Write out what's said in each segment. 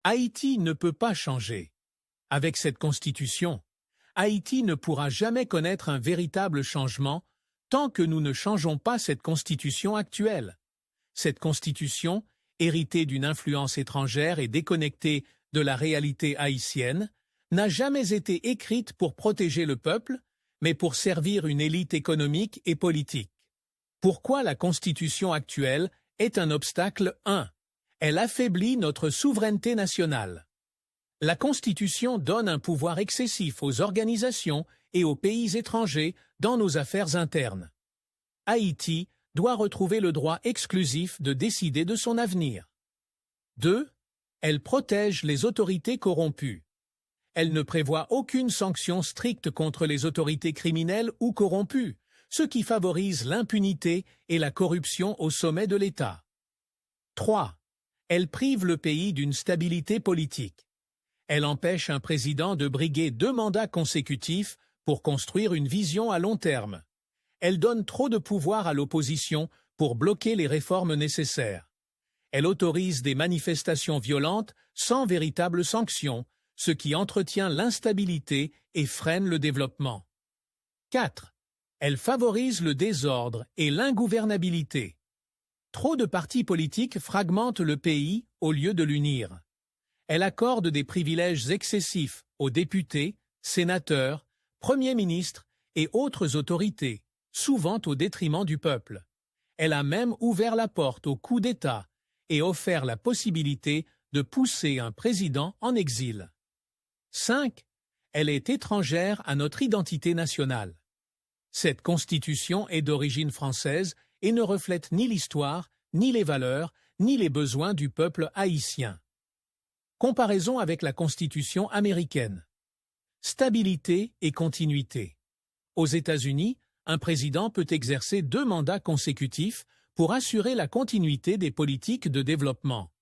Haïti ne peut pas changer. Avec cette constitution, Haïti ne pourra jamais connaître un véritable changement tant que nous ne changeons pas cette constitution actuelle. Cette constitution, héritée d'une influence étrangère et déconnectée de la réalité haïtienne, n'a jamais été écrite pour protéger le peuple, mais pour servir une élite économique et politique. Pourquoi la constitution actuelle est un obstacle 1. Elle affaiblit notre souveraineté nationale. La Constitution donne un pouvoir excessif aux organisations et aux pays étrangers dans nos affaires internes. Haïti doit retrouver le droit exclusif de décider de son avenir. 2. Elle protège les autorités corrompues. Elle ne prévoit aucune sanction stricte contre les autorités criminelles ou corrompues, ce qui favorise l'impunité et la corruption au sommet de l'État. 3. Elle prive le pays d'une stabilité politique. Elle empêche un président de briguer 2 mandats consécutifs pour construire une vision à long terme. Elle donne trop de pouvoir à l'opposition pour bloquer les réformes nécessaires. Elle autorise des manifestations violentes sans véritable sanction, ce qui entretient l'instabilité et freine le développement. 4. Elle favorise le désordre et l'ingouvernabilité. Trop de partis politiques fragmentent le pays au lieu de l'unir. Elle accorde des privilèges excessifs aux députés, sénateurs, premiers ministres et autres autorités, souvent au détriment du peuple. Elle a même ouvert la porte au coup d'État et offert la possibilité de pousser un président en exil. 5. Elle est étrangère à notre identité nationale. Cette constitution est d'origine française et ne reflète ni l'histoire, ni les valeurs, ni les besoins du peuple haïtien. Comparaison avec la Constitution américaine. Stabilité et continuité. Aux États-Unis, un président peut exercer 2 mandats consécutifs pour assurer la continuité des politiques de développement.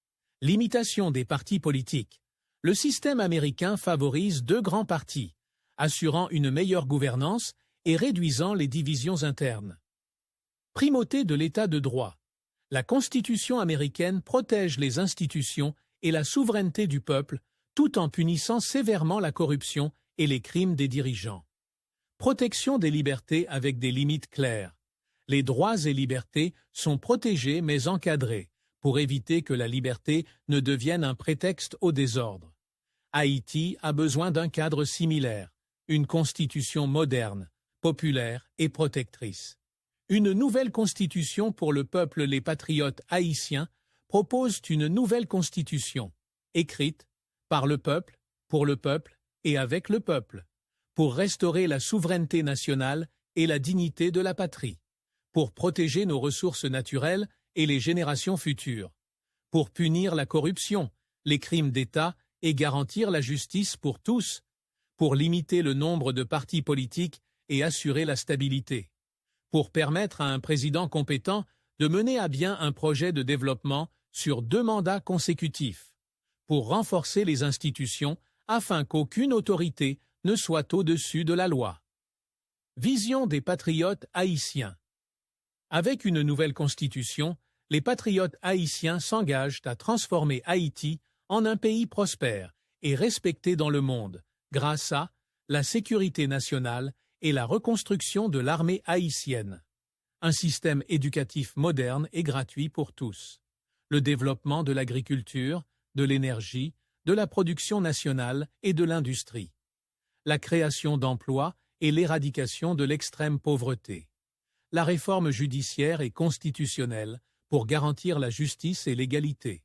Limitation des partis politiques. Le système américain favorise 2 grands partis, assurant une meilleure gouvernance et réduisant les divisions internes. Primauté de l'État de droit. La Constitution américaine protège les institutions et la souveraineté du peuple, tout en punissant sévèrement la corruption et les crimes des dirigeants. Protection des libertés avec des limites claires. Les droits et libertés sont protégés mais encadrés, pour éviter que la liberté ne devienne un prétexte au désordre. Haïti a besoin d'un cadre similaire, une constitution moderne, populaire et protectrice. Une nouvelle constitution pour le peuple. Les patriotes haïtiens proposent une nouvelle constitution, écrite par le peuple, pour le peuple et avec le peuple, pour restaurer la souveraineté nationale et la dignité de la patrie, pour protéger nos ressources naturelles et les générations futures, pour punir la corruption, les crimes d'État et garantir la justice pour tous, pour limiter le nombre de partis politiques et assurer la stabilité, pour permettre à un président compétent de mener à bien un projet de développement sur 2 mandats consécutifs, pour renforcer les institutions afin qu'aucune autorité ne soit au-dessus de la loi. Vision des patriotes haïtiens. Avec une nouvelle constitution, les patriotes haïtiens s'engagent à transformer Haïti en un pays prospère et respecté dans le monde, grâce à la sécurité nationale et la reconstruction de l'armée haïtienne, un système éducatif moderne et gratuit pour tous, le développement de l'agriculture, de l'énergie, de la production nationale et de l'industrie, la création d'emplois et l'éradication de l'extrême pauvreté, la réforme judiciaire et constitutionnelle pour garantir la justice et l'égalité,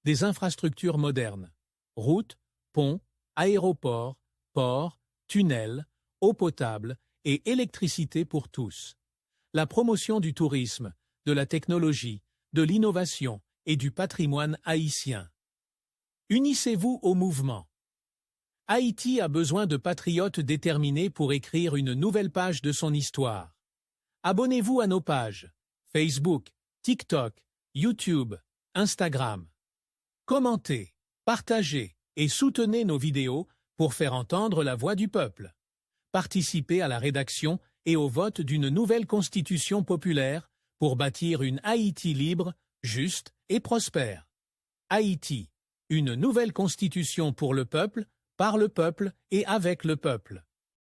des infrastructures modernes, routes, ponts, aéroports, ports, tunnels, eau potable et électricité pour tous, la promotion du tourisme, de la technologie, de l'innovation et du patrimoine haïtien. Unissez-vous au mouvement. Haïti a besoin de patriotes déterminés pour écrire une nouvelle page de son histoire. Abonnez-vous à nos pages Facebook, TikTok, YouTube, Instagram. Commentez, partagez et soutenez nos vidéos pour faire entendre la voix du peuple. Participez à la rédaction et au vote d'une nouvelle constitution populaire pour bâtir une Haïti libre, juste et prospère. Haïti, une nouvelle constitution pour le peuple, par le peuple et avec le peuple.